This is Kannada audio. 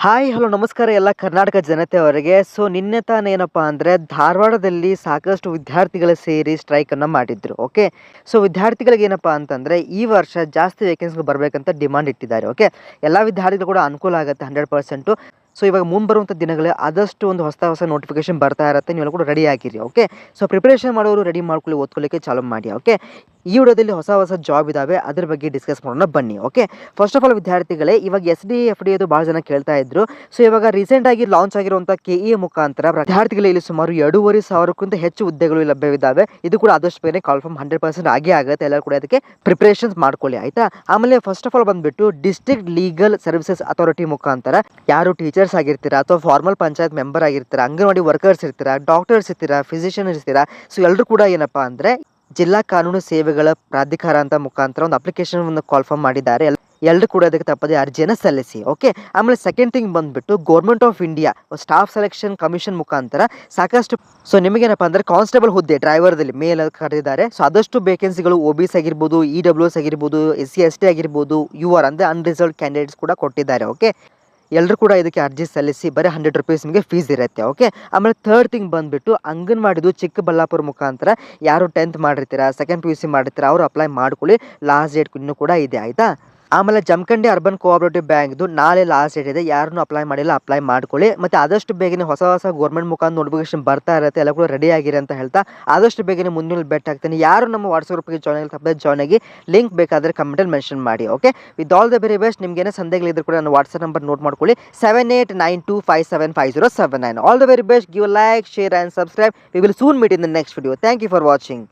ಹಾಯ್ ಹಲೋ ನಮಸ್ಕಾರ ಎಲ್ಲ ಕರ್ನಾಟಕ ಜನತೆಯವರಿಗೆ. ಸೊ ನಿನ್ನೆ ತಾನೇನಪ್ಪ ಅಂದರೆ ಧಾರವಾಡದಲ್ಲಿ ಸಾಕಷ್ಟು ವಿದ್ಯಾರ್ಥಿಗಳು ಸೇರಿ ಸ್ಟ್ರೈಕನ್ನು ಮಾಡಿದ್ರು. ಓಕೆ, ಸೊ ವಿದ್ಯಾರ್ಥಿಗಳಿಗೆ ಏನಪ್ಪ ಅಂತಂದರೆ ಈ ವರ್ಷ ಜಾಸ್ತಿ ವೇಕೆನ್ಸಿಗಳು ಬರಬೇಕಂತ ಡಿಮಾಂಡ್ ಇಟ್ಟಿದ್ದಾರೆ. ಓಕೆ, ಎಲ್ಲ ವಿದ್ಯಾರ್ಥಿಗಳು ಕೂಡ ಅನುಕೂಲ ಆಗುತ್ತೆ 100%. ಸೊ ಇವಾಗ ಮುಂಬರುವಂಥ ದಿನಗಳಲ್ಲಿ ಆದಷ್ಟು ಒಂದು ಹೊಸ ನೋಟಿಫಿಕೇಶನ್ ಬರ್ತಾ ಇರುತ್ತೆ, ನೀವೆಲ್ಲ ಕೂಡ ರೆಡಿ ಆಗಿರಿ. ಓಕೆ, ಸೊ ಪ್ರಿಪ್ರೇಷನ್ ಮಾಡೋರು ರೆಡಿ ಮಾಡ್ಕೊಳ್ಳಿ, ಓದ್ಕೊಳ್ಳಿಕ್ಕೆ ಚಾಲೂ ಮಾಡಿ. ಓಕೆ, ಈ ವಿಡಿಯೋದಲ್ಲಿ ಹೊಸ ಜಾಬ್ ಇದಾವೆ, ಅದ್ರ ಬಗ್ಗೆ ಡಿಸ್ಕಸ್ ಮಾಡೋಣ ಬನ್ನಿ. ಓಕೆ, ಫಸ್ಟ್ ಆಫ್ ಆಲ್ ವಿದ್ಯಾರ್ಥಿಗಳೇ, ಇವಾಗ SD FD ಅದು ಭಾಳ ಜನ ಕೇಳ್ತಾ ಇದ್ರು. ಸೊ ಇವಾಗ ರೀಸೆಂಟಾಗಿ ಲಾಂಚ್ ಆಗಿರುವಂಥ KE ಮುಖಾಂತರ ವಿದ್ಯಾರ್ಥಿಗಳಿಗೆ ಇಲ್ಲಿ ಸುಮಾರು 2,500ಕ್ಕಿಂತ ಹೆಚ್ಚು ಹುದ್ದೆಗಳು ಲಭ್ಯವಿದ್ದಾವೆ. ಇದು ಕೂಡ ಆದಷ್ಟು ಬೇರೆ ಕಾಲ್ಫಾರ್ಮ್ 100% ಆಗೇ ಆಗುತ್ತೆ. ಎಲ್ಲರೂ ಕೂಡ ಅದಕ್ಕೆ ಪ್ರಿಪ್ರೇಷನ್ಸ್ ಮಾಡ್ಕೊಳ್ಳಿ, ಆಯ್ತಾ. ಆಮೇಲೆ ಫಸ್ಟ್ ಆಫ್ ಆಲ್ ಬಂದ್ಬಿಟ್ಟು ಡಿಸ್ಟ್ರಿಕ್ಟ್ ಲೀಗಲ್ ಸರ್ವಿಸಸ್ ಅಥಾರಿಟಿ ಮುಖಾಂತರ ಯಾರು ಟೀಚರ್ಸ್ ಆಗಿರ್ತೀರಾ ಅಥವಾ ಫಾರ್ಮಲ್ ಪಂಚಾಯತ್ ಮೆಂಬರ್ ಆಗಿರ್ತೀರಾ, ಅಂಗನವಾಡಿ ವರ್ಕರ್ಸ್ ಇರ್ತೀರಾ, ಡಾಕ್ಟರ್ಸ್ ಇರ್ತೀರಾ, ಫಿಸಿಷಿಯನ್ ಇರ್ತೀರಾ, ಸೊ ಎಲ್ಲರೂ ಕೂಡ ಏನಪ್ಪ ಅಂದರೆ ಜಿಲ್ಲಾ ಕಾನೂನು ಸೇವೆಗಳ ಪ್ರಾಧಿಕಾರ ಅಂತ ಮುಖಾಂತರ ಒಂದು ಅಪ್ಲಿಕೇಶನ್ ಕಾಲ್ಫಾರ್ಮ್ ಮಾಡಿದ್ದಾರೆ. ಎಲ್ಲರೂ ಕೂಡ ಅದಕ್ಕೆ ತಪ್ಪದೆ ಅರ್ಜಿಯನ್ನು ಸಲ್ಲಿಸಿ. ಓಕೆ, ಆಮೇಲೆ ಸೆಕೆಂಡ್ ಥಿಂಗ್ ಬಂದುಬಿಟ್ಟು government of India staff selection commission ಮುಖಾಂತರ ಸಾಕಷ್ಟು ಸೊ ನಿಮಗೇನಪ್ಪ ಅಂದರೆ ಕಾನ್ಸ್ಟೇಬಲ್ ಹುದ್ದೆ ಡ್ರೈವರ್ದಲ್ಲಿ ಮೇಲ್ ಕರೆದಿದ್ದಾರೆ. ಸೊ ಆದಷ್ಟು ವೇಕೆನ್ಸಿಗಳು OBC ಆಗಿರ್ಬೋದು, EWS ಆಗಿರ್ಬೋದು, SC ST ಆಗಿರ್ಬೋದು, UR ಅಂದರೆ ಅನ್ರಿಸರ್ವ್ಡ್ ಕ್ಯಾಂಡಿಡೇಟ್ಸ್ ಕೂಡ ಕೊಟ್ಟಿದ್ದಾರೆ. ಓಕೆ, ಎಲ್ಲರೂ ಕೂಡ ಇದಕ್ಕೆ ಅರ್ಜಿ ಸಲ್ಲಿಸಿ, ಬರೀ 100 ರೂಪೀಸ್ ನಿಮಗೆ ಫೀಸ್ ಇರುತ್ತೆ. ಓಕೆ, ಆಮೇಲೆ ಥರ್ಡ್ ಥಿಂಗ್ ಬಂದುಬಿಟ್ಟು ಅಂಗನವಾಡಿದು ಚಿಕ್ಕಬಳ್ಳಾಪುರ ಮುಖಾಂತರ ಯಾರು 10th ಮಾಡಿರ್ತೀರಾ, ಸೆಕೆಂಡ್ PUC ಮಾಡಿರ್ತೀರಾ, ಅವರು ಅಪ್ಲೈ ಮಾಡ್ಕೊಳ್ಳಿ. ಲಾಸ್ಟ್ ಡೇಟ್ ಇನ್ನೂ ಕೂಡ ಇದೆ, ಆಯಿತಾ. ಆಮೇಲೆ ಜಮಖಂಡಿ ಅರ್ಬನ್ ಕೋಆಪರೇಟಿವ್ ಬ್ಯಾಂಕ್ದು ನಾಳೆ ಲಾಸ್ಟ್ ಡೇಟ್ ಇದೆ, ಯಾರನ್ನೂ ಅಪ್ಲೈ ಮಾಡಿಲ್ಲ ಅಪ್ಲೈ ಮಾಡ್ಕೊಳ್ಳಿ. ಮತ್ತು ಆದಷ್ಟು ಬೇಗನೆ ಹೊಸ ಗೌರ್ಮೆಂಟ್ ಮುಖಾಂತರ ನೋಟಿಫಿಕೇಶನ್ ಬರ್ತಾ ಇರುತ್ತೆ, ಎಲ್ಲ ಕೂಡ ರೆಡಿ ಆಗಿರಿ ಅಂತ ಹೇಳ್ತಾ ಆದಷ್ಟು ಬೇಗನೆ ಮುಂದಿನ ಬೆಟ್ ಆಗ್ತೀನಿ. ಯಾರು ನಮ್ಮ ವಾಟ್ಸಪ್ ಗ್ರೂಪ್ಗೆ ಜಾಯ್ನ್ ಆಗಿ ತಪ್ಪದೆ ಜಾಯ್ನ್ ಆಗಿ, ಲಿಂಕ್ ಬೇಕಾದರೆ ಕಮೆಂಟಲ್ಲಿ ಮೆನ್ಷನ್ ಮಾಡಿ. Okay, with all the very best. ನಿಮಗೇನೇ ಸಂದೇಹಗಳಿದ್ರು ಕೂಡ ನನ್ನ ವಾಟ್ಸಪ್ ನಂಬರ್ ನೋಟ್ ಮಾಡ್ಕೊಳ್ಳಿ, 7892575079. All the very best. Give like, share and subscribe. We will soon meet in the next video. Thank you for watching.